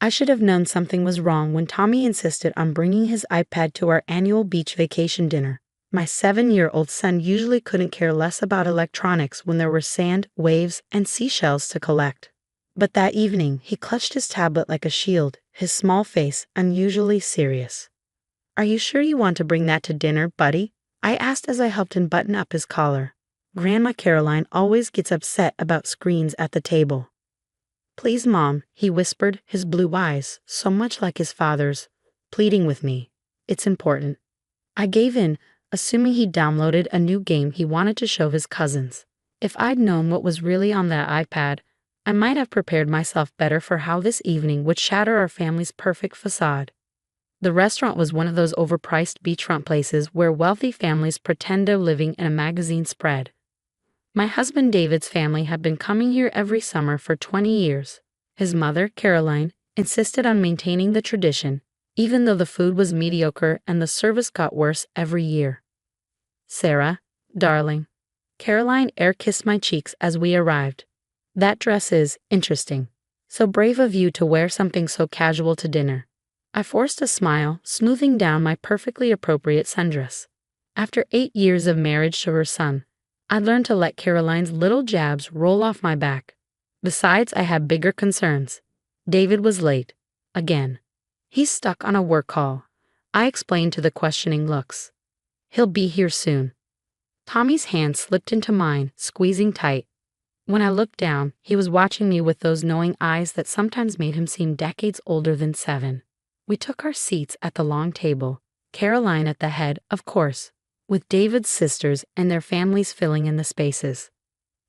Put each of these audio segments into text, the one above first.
I should have known something was wrong when Tommy insisted on bringing his iPad to our annual beach vacation dinner. My 7-year-old son usually couldn't care less about electronics when there were sand, waves, and seashells to collect. But that evening, he clutched his tablet like a shield, his small face unusually serious. "Are you sure you want to bring that to dinner, buddy?" I asked as I helped him button up his collar. Grandma Caroline always gets upset about screens at the table. "Please, Mom," he whispered, his blue eyes, so much like his father's, pleading with me. "It's important." I gave in, assuming he'd downloaded a new game he wanted to show his cousins. If I'd known what was really on that iPad, I might have prepared myself better for how this evening would shatter our family's perfect facade. The restaurant was one of those overpriced beachfront places where wealthy families pretend they're living in a magazine spread. My husband David's family had been coming here every summer for 20 years. His mother, Caroline, insisted on maintaining the tradition, even though the food was mediocre and the service got worse every year. "Sarah, darling." Caroline air-kissed my cheeks as we arrived. "That dress is interesting. So brave of you to wear something so casual to dinner." I forced a smile, smoothing down my perfectly appropriate sundress. After 8 years of marriage to her son, I'd learned to let Caroline's little jabs roll off my back. Besides, I had bigger concerns. David was late. Again. He's stuck on a work call, I explained to the questioning looks. "He'll be here soon." Tommy's hand slipped into mine, squeezing tight. When I looked down, he was watching me with those knowing eyes that sometimes made him seem decades older than 7. We took our seats at the long table, Caroline at the head, of course, with David's sisters and their families filling in the spaces.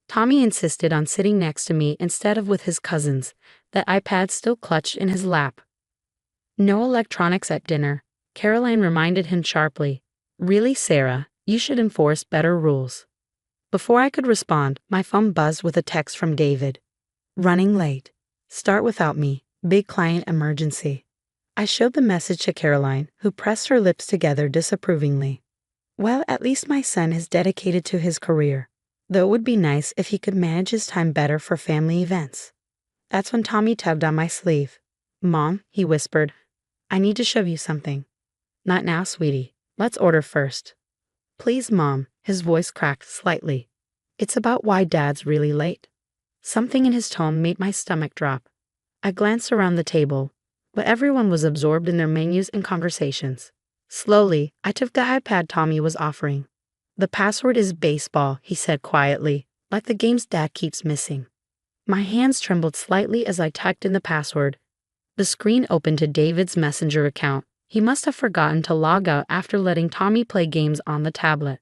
Tommy insisted on sitting next to me instead of with his cousins, that iPad still clutched in his lap. "No electronics at dinner," Caroline reminded him sharply. "Really, Sarah, you should enforce better rules." Before I could respond, my phone buzzed with a text from David. "Running late. Start without me. Big client emergency." I showed the message to Caroline, who pressed her lips together disapprovingly. Well, at least my son is dedicated to his career, though it would be nice if he could manage his time better for family events. That's when Tommy tugged on my sleeve. "Mom," he whispered, "I need to show you something." "Not now, sweetie. Let's order first." "Please, Mom," his voice cracked slightly. "It's about why Dad's really late." Something in his tone made my stomach drop. I glanced around the table, but everyone was absorbed in their menus and conversations. Slowly, I took the iPad Tommy was offering. "The password is baseball," he said quietly, like the games Dad keeps missing. My hands trembled slightly as I typed in the password. The screen opened to David's Messenger account. He must have forgotten to log out after letting Tommy play games on the tablet.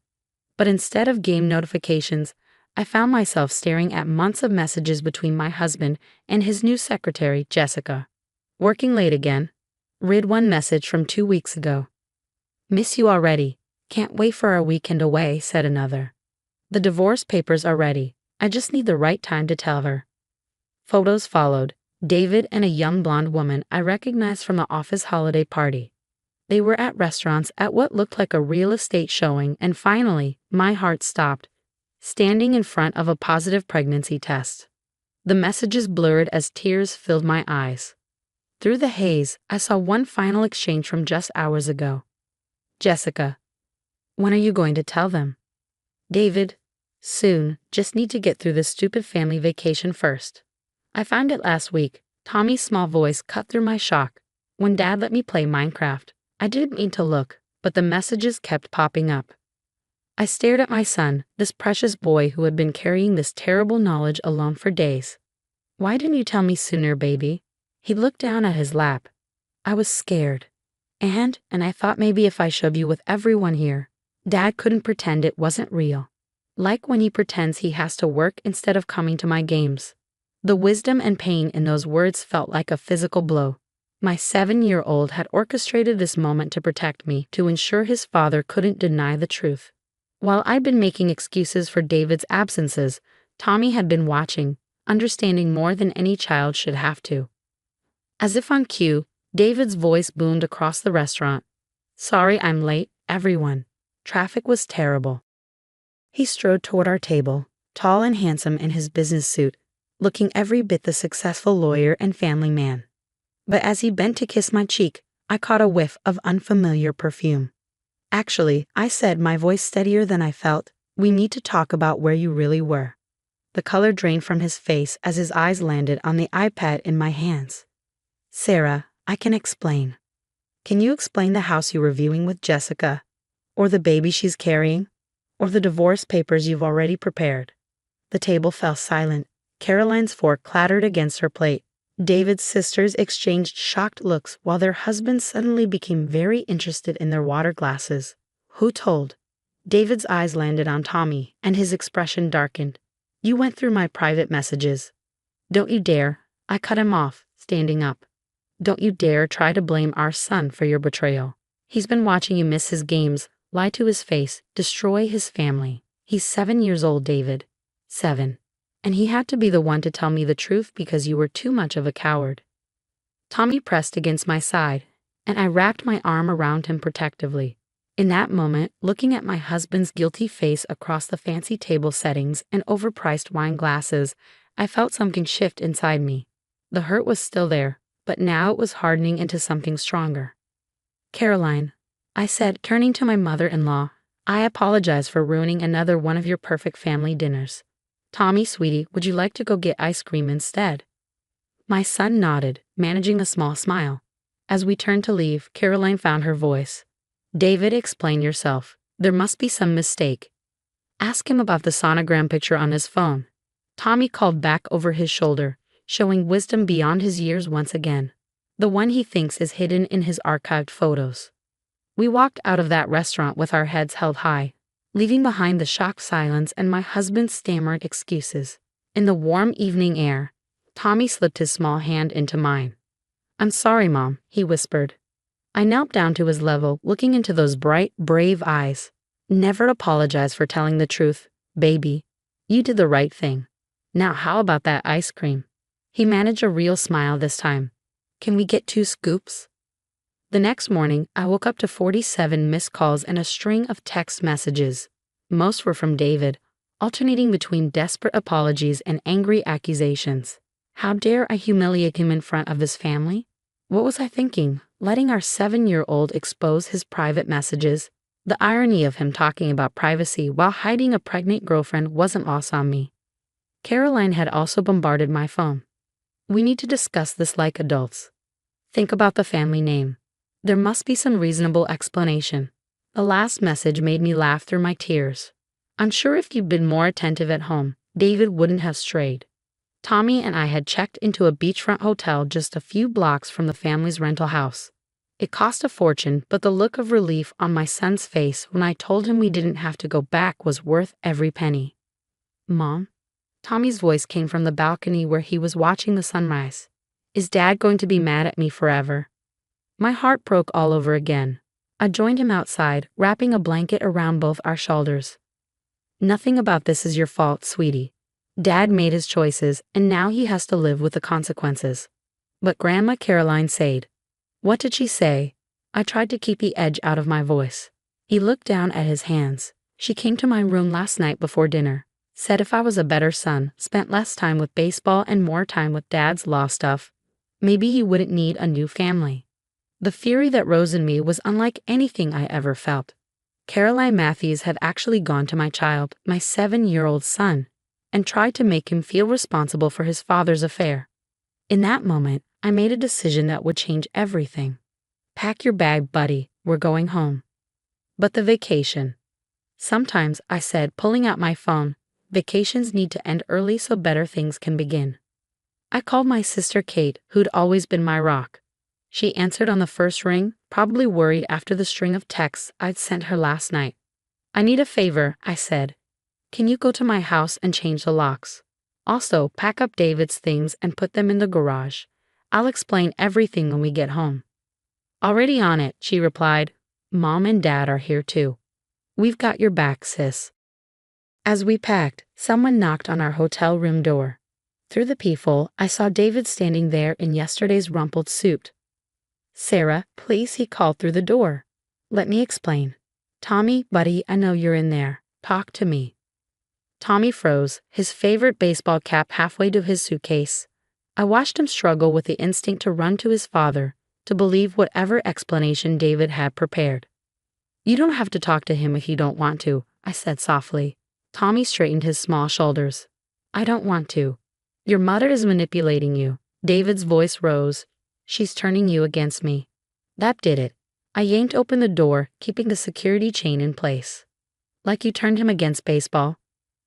But instead of game notifications, I found myself staring at months of messages between my husband and his new secretary, Jessica. "Working late again?" Read one message from 2 weeks ago. "Miss you already. Can't wait for our weekend away," said another. "The divorce papers are ready. I just need the right time to tell her." Photos followed. David and a young blonde woman I recognized from the office holiday party. They were at restaurants at what looked like a real estate showing, and finally, my heart stopped, standing in front of a positive pregnancy test. The messages blurred as tears filled my eyes. Through the haze, I saw one final exchange from just hours ago. "Jessica, when are you going to tell them?" "David, soon, just need to get through this stupid family vacation first." "I found it last week." Tommy's small voice cut through my shock. "When Dad let me play Minecraft." I didn't mean to look, but the messages kept popping up. I stared at my son, this precious boy who had been carrying this terrible knowledge alone for days. "Why didn't you tell me sooner, baby?" He looked down at his lap. "I was scared. And I thought maybe if I showed you with everyone here, Dad couldn't pretend it wasn't real. Like when he pretends he has to work instead of coming to my games." The wisdom and pain in those words felt like a physical blow. My 7-year-old had orchestrated this moment to protect me, to ensure his father couldn't deny the truth. While I'd been making excuses for David's absences, Tommy had been watching, understanding more than any child should have to. As if on cue, David's voice boomed across the restaurant. "Sorry I'm late, everyone. Traffic was terrible." He strode toward our table, tall and handsome in his business suit, looking every bit the successful lawyer and family man. But as he bent to kiss my cheek, I caught a whiff of unfamiliar perfume. Actually, I said, my voice steadier than I felt, we need to talk about where you really were. The color drained from his face as his eyes landed on the iPad in my hands. Sarah, I can explain. Can you explain the house you were viewing with Jessica? Or the baby she's carrying? Or the divorce papers you've already prepared? The table fell silent. Caroline's fork clattered against her plate. David's sisters exchanged shocked looks while their husbands suddenly became very interested in their water glasses. Who told? David's eyes landed on Tommy, and his expression darkened. You went through my private messages. Don't you dare. I cut him off, standing up. Don't you dare try to blame our son for your betrayal. He's been watching you miss his games, lie to his face, destroy his family. He's 7 years old, David. 7. And he had to be the one to tell me the truth because you were too much of a coward. Tommy pressed against my side, and I wrapped my arm around him protectively. In that moment, looking at my husband's guilty face across the fancy table settings and overpriced wine glasses, I felt something shift inside me. The hurt was still there, but now it was hardening into something stronger. Caroline, I said, turning to my mother-in-law, I apologize for ruining another one of your perfect family dinners. Tommy, sweetie, would you like to go get ice cream instead? My son nodded, managing a small smile. As we turned to leave, Caroline found her voice. David, explain yourself. There must be some mistake. Ask him about the sonogram picture on his phone. Tommy called back over his shoulder, showing wisdom beyond his years once again. The one he thinks is hidden in his archived photos. We walked out of that restaurant with our heads held high, leaving behind the shocked silence and my husband's stammered excuses. In the warm evening air, Tommy slipped his small hand into mine. I'm sorry, Mom, he whispered. I knelt down to his level, looking into those bright, brave eyes. Never apologize for telling the truth, baby. You did the right thing. Now how about that ice cream? He managed a real smile this time. Can we get 2 scoops? The next morning, I woke up to 47 missed calls and a string of text messages. Most were from David, alternating between desperate apologies and angry accusations. How dare I humiliate him in front of his family? What was I thinking, letting our 7-year-old expose his private messages? The irony of him talking about privacy while hiding a pregnant girlfriend wasn't lost on me. Caroline had also bombarded my phone. We need to discuss this like adults. Think about the family name. There must be some reasonable explanation. The last message made me laugh through my tears. I'm sure if you'd been more attentive at home, David wouldn't have strayed. Tommy and I had checked into a beachfront hotel just a few blocks from the family's rental house. It cost a fortune, but the look of relief on my son's face when I told him we didn't have to go back was worth every penny. Mom? Tommy's voice came from the balcony where he was watching the sunrise. Is Dad going to be mad at me forever? My heart broke all over again. I joined him outside, wrapping a blanket around both our shoulders. Nothing about this is your fault, sweetie. Dad made his choices, and now he has to live with the consequences. But Grandma Caroline said. What did she say? I tried to keep the edge out of my voice. He looked down at his hands. She came to my room last night before dinner. Said if I was a better son, spent less time with baseball and more time with Dad's law stuff, maybe he wouldn't need a new family. The fury that rose in me was unlike anything I ever felt. Caroline Matthews had actually gone to my child, my 7-year-old son, and tried to make him feel responsible for his father's affair. In that moment, I made a decision that would change everything. Pack your bag, buddy, we're going home. But the vacation. Sometimes, I said, pulling out my phone, vacations need to end early so better things can begin. I called my sister Kate, who'd always been my rock. She answered on the first ring, probably worried after the string of texts I'd sent her last night. I need a favor, I said. Can you go to my house and change the locks? Also, pack up David's things and put them in the garage. I'll explain everything when we get home. Already on it, she replied. Mom and Dad are here too. We've got your back, sis. As we packed, someone knocked on our hotel room door. Through the peephole, I saw David standing there in yesterday's rumpled suit. Sarah, please, he called through the door. Let me explain. Tommy, buddy, I know you're in there. Talk to me. Tommy froze, his favorite baseball cap halfway to his suitcase. I watched him struggle with the instinct to run to his father, to believe whatever explanation David had prepared. You don't have to talk to him if you don't want to, I said softly. Tommy straightened his small shoulders. I don't want to. Your mother is manipulating you. David's voice rose. She's turning you against me. That did it. I yanked open the door, keeping the security chain in place. Like you turned him against baseball.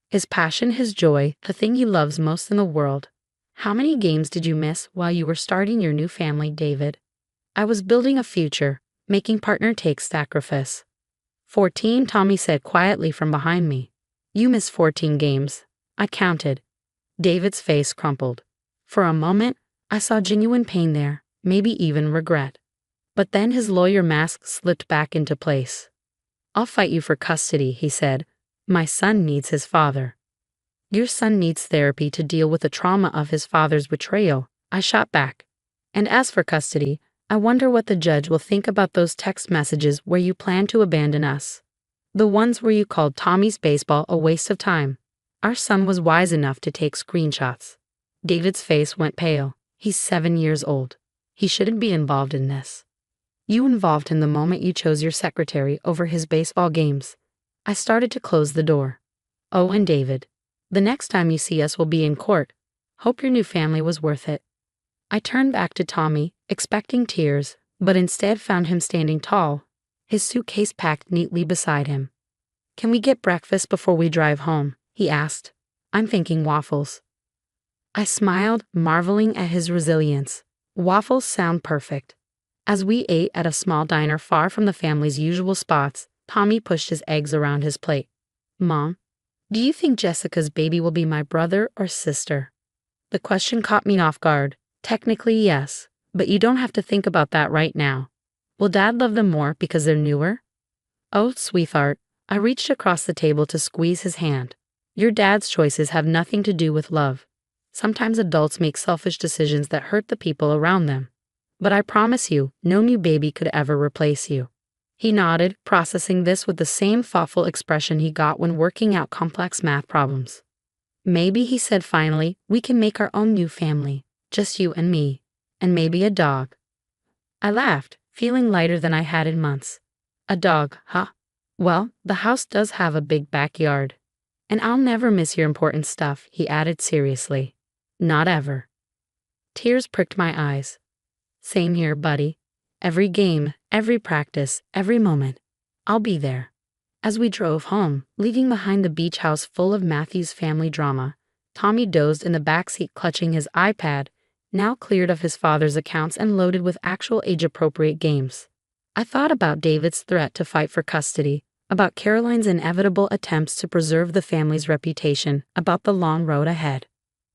His passion, his joy, the thing he loves most in the world. How many games did you miss while you were starting your new family, David? I was building a future, making partner take sacrifice. 14, Tommy said quietly from behind me. You missed 14 games. I counted. David's face crumpled. For a moment, I saw genuine pain there, maybe even regret. But then his lawyer mask slipped back into place. I'll fight you for custody, he said. My son needs his father. Your son needs therapy to deal with the trauma of his father's betrayal, I shot back. And as for custody, I wonder what the judge will think about those text messages where you plan to abandon us. The ones where you called Tommy's baseball a waste of time. Our son was wise enough to take screenshots. David's face went pale. He's 7 years old. He shouldn't be involved in this. You involved him the moment you chose your secretary over his baseball games. I started to close the door. Oh, and David, the next time you see us will be in court. Hope your new family was worth it. I turned back to Tommy, expecting tears, but instead found him standing tall, his suitcase packed neatly beside him. Can we get breakfast before we drive home? He asked. I'm thinking waffles. I smiled, marveling at his resilience. Waffles sound perfect. As we ate at a small diner far from the family's usual spots, Tommy pushed his eggs around his plate. Mom, do you think Jessica's baby will be my brother or sister? The question caught me off guard. Technically, yes, but you don't have to think about that right now. Will Dad love them more because they're newer? Oh, sweetheart, I reached across the table to squeeze his hand. Your dad's choices have nothing to do with love. Sometimes adults make selfish decisions that hurt the people around them. But I promise you, no new baby could ever replace you. He nodded, processing this with the same thoughtful expression he got when working out complex math problems. Maybe, he said finally, we can make our own new family, just you and me, and maybe a dog. I laughed, feeling lighter than I had in months. A dog, huh? Well, the house does have a big backyard. And I'll never miss your important stuff, he added seriously. Not ever. Tears pricked my eyes. Same here, buddy. Every game, every practice, every moment. I'll be there. As we drove home, leaving behind the beach house full of Matthew's family drama, Tommy dozed in the backseat clutching his iPad, now cleared of his father's accounts and loaded with actual age-appropriate games. I thought about David's threat to fight for custody, about Caroline's inevitable attempts to preserve the family's reputation, about the long road ahead.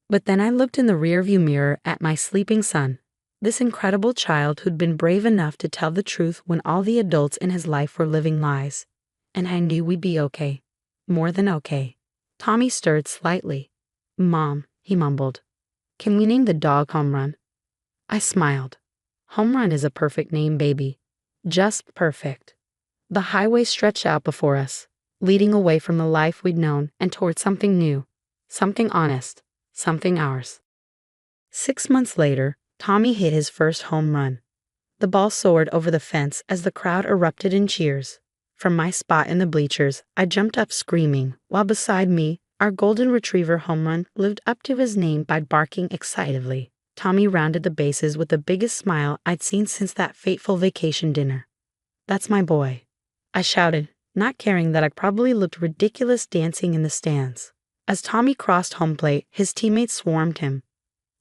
But then I looked in the rearview mirror at my sleeping son, this incredible child who'd been brave enough to tell the truth when all the adults in his life were living lies. And I knew we'd be okay. More than okay. Tommy stirred slightly. Mom, he mumbled. Can we name the dog Home Run? I smiled. Home Run is a perfect name, baby. Just perfect. The highway stretched out before us, leading away from the life we'd known and toward something new, something honest, something ours. 6 months later, Tommy hit his first home run. The ball soared over the fence as the crowd erupted in cheers. From my spot in the bleachers, I jumped up screaming, while beside me, our golden retriever Home Run lived up to his name by barking excitedly. Tommy rounded the bases with the biggest smile I'd seen since that fateful vacation dinner. That's my boy, I shouted, not caring that I probably looked ridiculous dancing in the stands. As Tommy crossed home plate, his teammates swarmed him.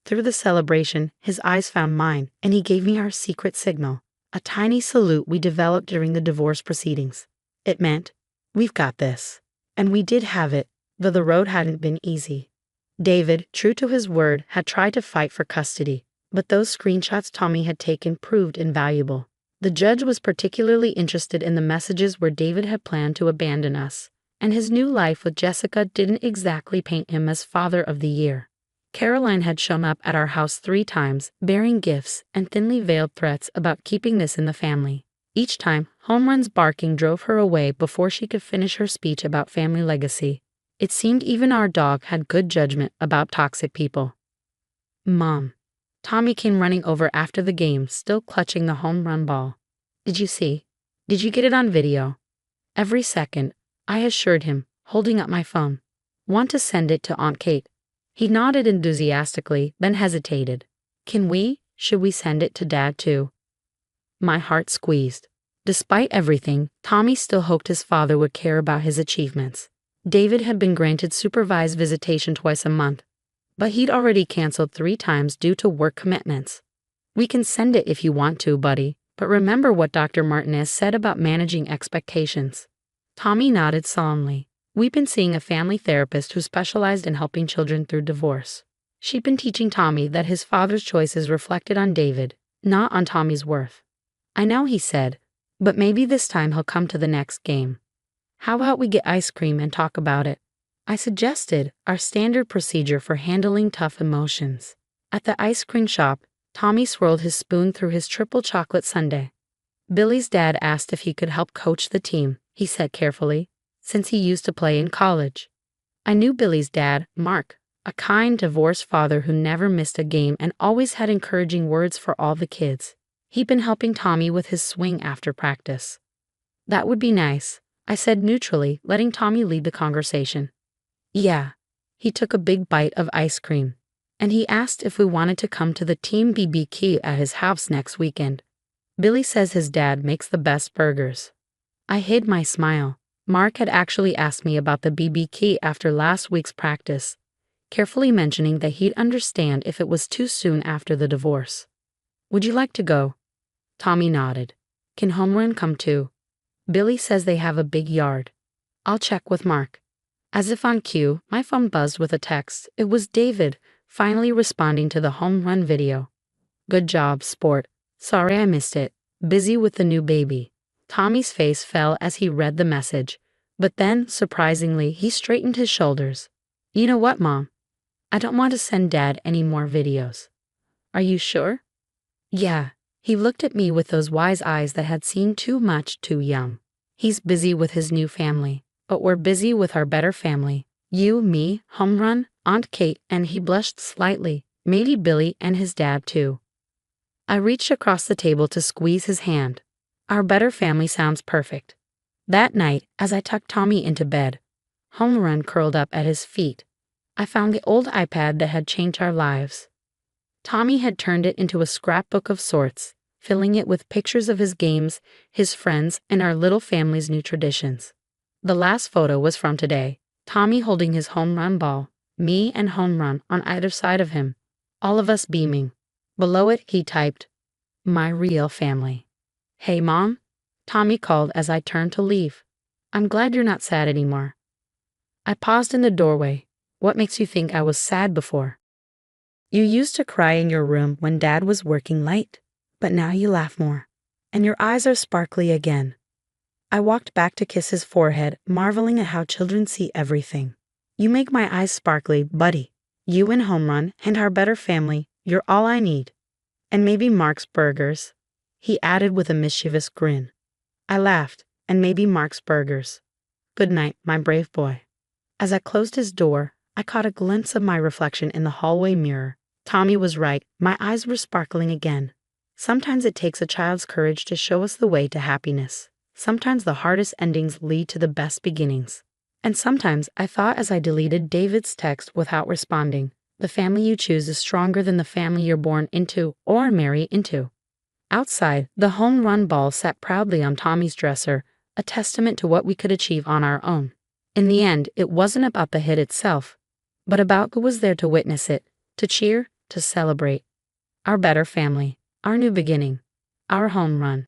Through the celebration, his eyes found mine, and he gave me our secret signal, a tiny salute we developed during the divorce proceedings. It meant, we've got this. And we did have it, though the road hadn't been easy. David, true to his word, had tried to fight for custody, but those screenshots Tommy had taken proved invaluable. The judge was particularly interested in the messages where David had planned to abandon us, and his new life with Jessica didn't exactly paint him as father of the year. Caroline had shown up at our house 3 times, bearing gifts and thinly veiled threats about keeping this in the family. Each time, Home Run's barking drove her away before she could finish her speech about family legacy. It seemed even our dog had good judgment about toxic people. Mom, Tommy came running over after the game, still clutching the home run ball. Did you see? Did you get it on video? Every second, I assured him, holding up my phone. Want to send it to Aunt Kate? He nodded enthusiastically, then hesitated. Should we send it to Dad too? My heart squeezed. Despite everything, Tommy still hoped his father would care about his achievements. David had been granted supervised visitation twice a month, but he'd already canceled 3 times due to work commitments. We can send it if you want to, buddy, but remember what Dr. Martinez said about managing expectations. Tommy nodded solemnly. We've been seeing a family therapist who specialized in helping children through divorce. She'd been teaching Tommy that his father's choices reflected on David, not on Tommy's worth. I know, he said, but maybe this time he'll come to the next game. How about we get ice cream and talk about it? I suggested, our standard procedure for handling tough emotions. At the ice cream shop, Tommy swirled his spoon through his triple chocolate sundae. Billy's dad asked if he could help coach the team, he said carefully, since he used to play in college. I knew Billy's dad, Mark, a kind, divorced father who never missed a game and always had encouraging words for all the kids. He'd been helping Tommy with his swing after practice. That would be nice, I said neutrally, letting Tommy lead the conversation. Yeah. He took a big bite of ice cream, and he asked if we wanted to come to the team BBQ at his house next weekend. Billy says his dad makes the best burgers. I hid my smile. Mark had actually asked me about the BBQ after last week's practice, carefully mentioning that he'd understand if it was too soon after the divorce. Would you like to go? Tommy nodded. Can Homerun come too? Billy says they have a big yard. I'll check with Mark. As if on cue, my phone buzzed with a text. It was David, finally responding to the home run video. Good job, sport. Sorry I missed it. Busy with the new baby. Tommy's face fell as he read the message, but then, surprisingly, he straightened his shoulders. You know what, Mom? I don't want to send Dad any more videos. Are you sure? Yeah. He looked at me with those wise eyes that had seen too much too young. He's busy with his new family, but we're busy with our better family. You, me, Homerun, Aunt Kate, and he blushed slightly, maybe Billy and his dad too. I reached across the table to squeeze his hand. Our better family sounds perfect. That night, as I tucked Tommy into bed, Homerun curled up at his feet. I found the old iPad that had changed our lives. Tommy had turned it into a scrapbook of sorts, filling it with pictures of his games, his friends, and our little family's new traditions. The last photo was from today, Tommy holding his home run ball, me and Homerun on either side of him, all of us beaming. Below it, he typed, "My real family." Hey, Mom? Tommy called as I turned to leave. I'm glad you're not sad anymore. I paused in the doorway. What makes you think I was sad before? You used to cry in your room when Dad was working late, but now you laugh more, and your eyes are sparkly again. I walked back to kiss his forehead, marveling at how children see everything. You make my eyes sparkly, buddy. You and Homerun and our better family, you're all I need. And maybe Mark's burgers, he added with a mischievous grin. I laughed, and maybe Mark's burgers. Good night, my brave boy. As I closed his door, I caught a glimpse of my reflection in the hallway mirror. Tommy was right, my eyes were sparkling again. Sometimes it takes a child's courage to show us the way to happiness. Sometimes the hardest endings lead to the best beginnings. And sometimes I thought as I deleted David's text without responding, the family you choose is stronger than the family you're born into or marry into. Outside, the home run ball sat proudly on Tommy's dresser, a testament to what we could achieve on our own. In the end, it wasn't about the hit itself, but about who was there to witness it, to cheer, to celebrate. Our better family, our new beginning, our home run.